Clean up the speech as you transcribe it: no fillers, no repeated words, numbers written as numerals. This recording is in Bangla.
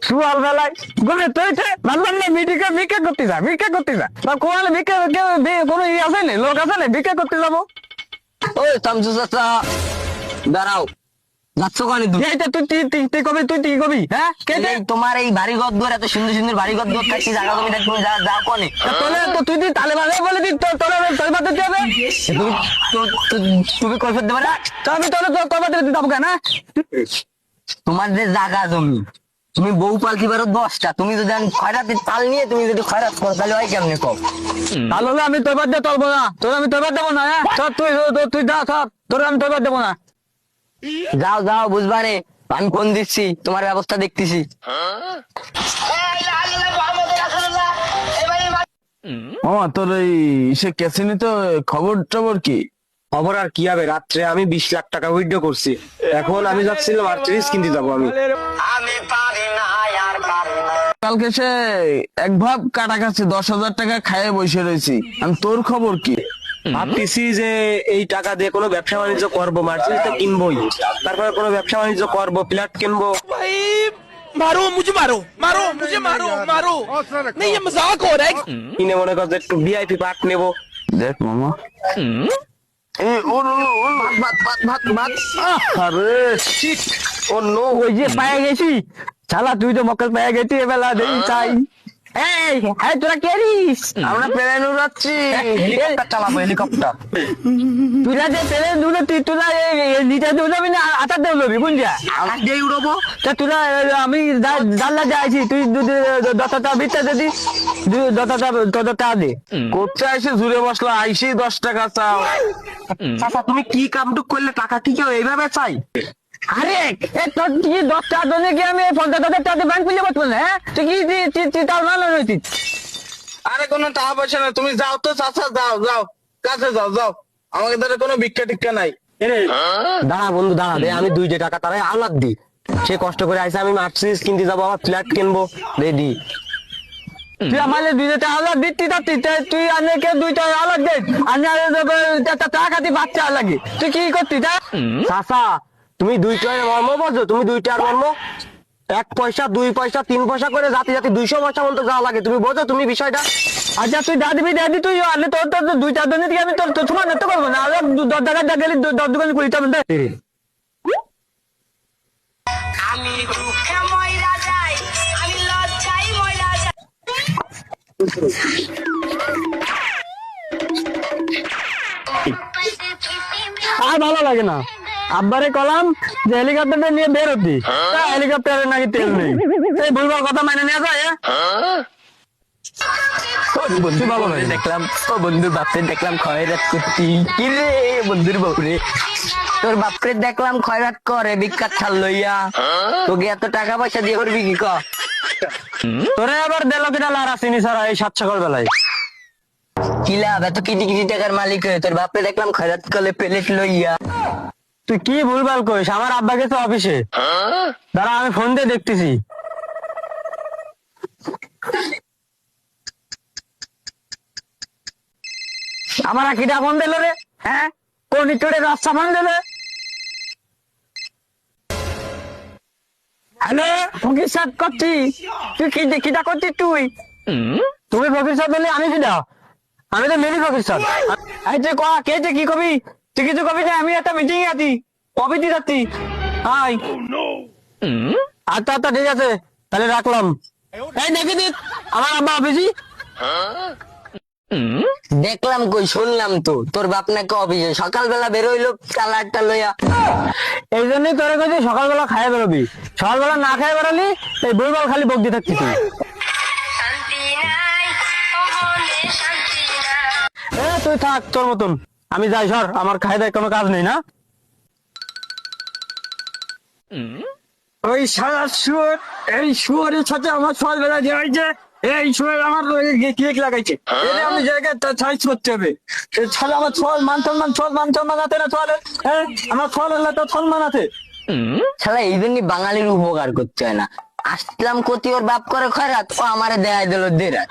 সুয়াল বেলায় গনে তুই ভাবলাম না ভিক্ষা করতে যা তা কোয়ালে ভিক্ষা কোনো ই আছে না, লোক আছে না ভিক্ষা করতে যাবো? ওই তামসু চাচা দাঁড়াও, যাচ্ছ কানে তুমি? এইটা তুই কবি, তুই কবি, হ্যাঁ কেটে তোমার এই বাড়ি ঘর দুয়ার এত সুন্দর সুন্দর বাড়ি ঘর দুয়ার থাকছি, জায়গা তুমি তুমি যাও কনে? তোলে তো তুই তালে বাজে বলে দি তোর বাদ দিতে হবে। তুমি কৈফত দেবে না? তো আমি তোর বাদ দিতে যাবো কেন? তোমার যে জায়গা জমি, তুমি বউ পালতি পারো 10টা, তুমি যদি খয়রাতের তাল নিয়ে তুমি যদি খয়রাত করো তাহলে হয় কেমনে কম? তাহলে হলে আমি তোর বাদ দিয়ে চলবো না, তোর আমি তোর বাদ দেবো না, হ্যাঁ সব তুই যা সব, তোর আমি তোর বাদ দেবো না। যাও যাও, বুঝবা রে, আমি ফোন দিচ্ছি, তোমার ব্যবস্থা দেখতেছি। ও তোর এই সে ক্যাসিনি তো খবর কি? খবর আর কি হবে, রাত্রে আমি 20 লাখ টাকা উইথড্র করছি। এখন আমি যাচ্ছিলাম আর্টিস কিনতে যাবো আমি। কালকে সে এক ভাব কাটা খাচ্ছে, 10,000 টাকা খাইয়ে বসে রয়েছি আমি। তোর খবর কি? ভাবতেছি যে এই টাকা দিয়ে কোনো ব্যবসা বাণিজ্য করবো, মার্চেন্স তো কিনবোই, তারপরে কোনো ব্যবসা বাণিজ্য করবো, ফ্ল্যাট কিনবো। मारो मुझे मारो नहीं ये मजाक हो रहा है। কিনে মনে কর যে একটু ভিআইপি পার্ট নেবো। দেখ মামা, আরে ও নো, ওই যে পায়ে গেছি শালা, তুই তো মক্কেল পেয়ে গেছি এবেলা দেই চাই। এই হ্যাঁ তোরা কেরিস, আমরা প্লেন উড়াচ্ছি, হেলিকপ্টার চালাবো, হেলিকপ্টার। তুই যে পেলে দুটো তুই তোরা নিচে উঠাবি না আটার দিয়ে উঠবি কোন যা আর দিয়ে উড়বো। তা তোরা আমি জানলা যাইছি, তুই 10টা ভিতরে দিদি 10টা দে। করতে আইসে জুড়ে বসলো, আইসি 10 টাকা চাও। চাচা তুমি কি কামটুক করলে টাকা কি কেউ এইভাবে চাই? আরে তোর কি 10টা জন্য কি আমি 50,000 টাকা ব্যাংক খুলে বসবো না? হ্যাঁ তুই কি তার মানে নইতিস? আরে কোনো টাকা পয়সা না, তুমি যাও তো চাচা, যাও কাছে যাও, আমাকে ধরে কোনো ভিক্ষা টিক্ষা নাই। দাঁড়া বন্ধু দাঁড়া, দে আমি 2 টাকা তারাই আলাদ দি। সে কষ্ট করে আইসে, আমি মার্সিডিজ কিনতে যাবো, আমার ফ্ল্যাট কিনবো, রেডি। তুই আমাদের 2টা আলাদ দিচ্ছি, তুই আনেকে 2টা আলাদ দে, টাকা দিয়ে বাচ্চা লাগে, তুই কি করতিস? চাচা তুমি 2টার মর্ম বোঝো? তুমি 2টার মর্ম 1 পয়সা 2 পয়সা 3 পয়সা করে জাতি 200 পয়সা মতো যাওয়া লাগে, তুমি বোঝো তুমি বিষয়টা? আচ্ছা তুই দাদি তুই আনলে তোর 2টা জন্য থেকে আমি তোর তোমার নষ্ট করবো না, 10 টাকা গেলে 10 দোকানে করি তবে আমি দুঃখে ময়রা যাই, আমি লজ্জায় ময়রা যাই। আর ভালো লাগে না। আব্বারে কলাম যে হেলিকপ্টারটা নিয়ে বের হতি, হেলিকপ্টারে নাকি তেল নেই। এই ভুলবার কথা মানে নেওয়া যায়? বন্ধু বাবা দেখলাম, ও বন্ধুর বাপরে দেখলাম খয়রাত করতি। কি রে বন্ধুর বাপরে, তোর বাপরে দেখলাম খয়রাত করে ভিক্ষার ছাল লইয়া, তোকে এত টাকা পয়সা দিয়ে করবি কি? তোরে আবার দেলো কিনা লারা চিনি ছাড়া এই 7 সকাল বেলায়? কি লাভ, এত কিটি কিটি টাকার মালিক হয়ে তোর বাপরে দেখলাম খয়রাত করে প্লেট লইয়া। তুই কি ভুলভাল করিস? আমার আব্বা গেছে অফিসে, দাঁড়া আমি ফোন দিয়ে দেখতেছি। আমার কিটা ফোন দিল রে? হ্যাঁ কোন ইটোরে রাস্তা ফোন দিলে? হ্যালো ফকির সাহেব করছি, তুই কিটা করছিস? তুমি ফকির সাহেব বলে আমি কিটা? আমি তো মেরি ফকির সাহেব। এই তুই কে যে কি কবি? তুই কিছু কবি না, আমি একটা মিটিং এ আছি, অফিসে যাচ্ছি। হাই আচ্ছা আচ্ছা ঠিক আছে, তাহলে রাখলাম। এই দেখি দিস আমার আব্বা অফিসি। দেখলাম কই, শুনলাম তো তোর বাপ নাকি অফিসে সকালবেলা বেরোইলো চালারটা লইয়া। এই জন্যই তোরে কাছে সকালবেলা খাইয়ে বেরোবি, সকালবেলা না খাইয়ে বেরোলি এই বইবাল খালি বকদি থাকতি তুই। শান্তি নাই, অহনে শান্তি নাই। তুই থাক তোর মতন, আমি যাই, সর, আমার খাই দায় কোনো কাজ নেই না। ওই সারা শুয়োর, এই শুয়োরের সাথে আমার সকালবেলা যে হয়েছে, এই শুয়োর আমার কেক লাগাইছে, এটা আমি জায়গায় সাইজ করতে হবে। ছাড়া আমার ছল মান সম্মান আছে না? ছল আমার ছল হলে তো সম্মান আছে। শালা এই জন্যই বাঙালির উপকার করতে হয় না। আসলাম কতি ওর বাপ করে খয়রাত, ও আমারে দেয় দিল দেরাত।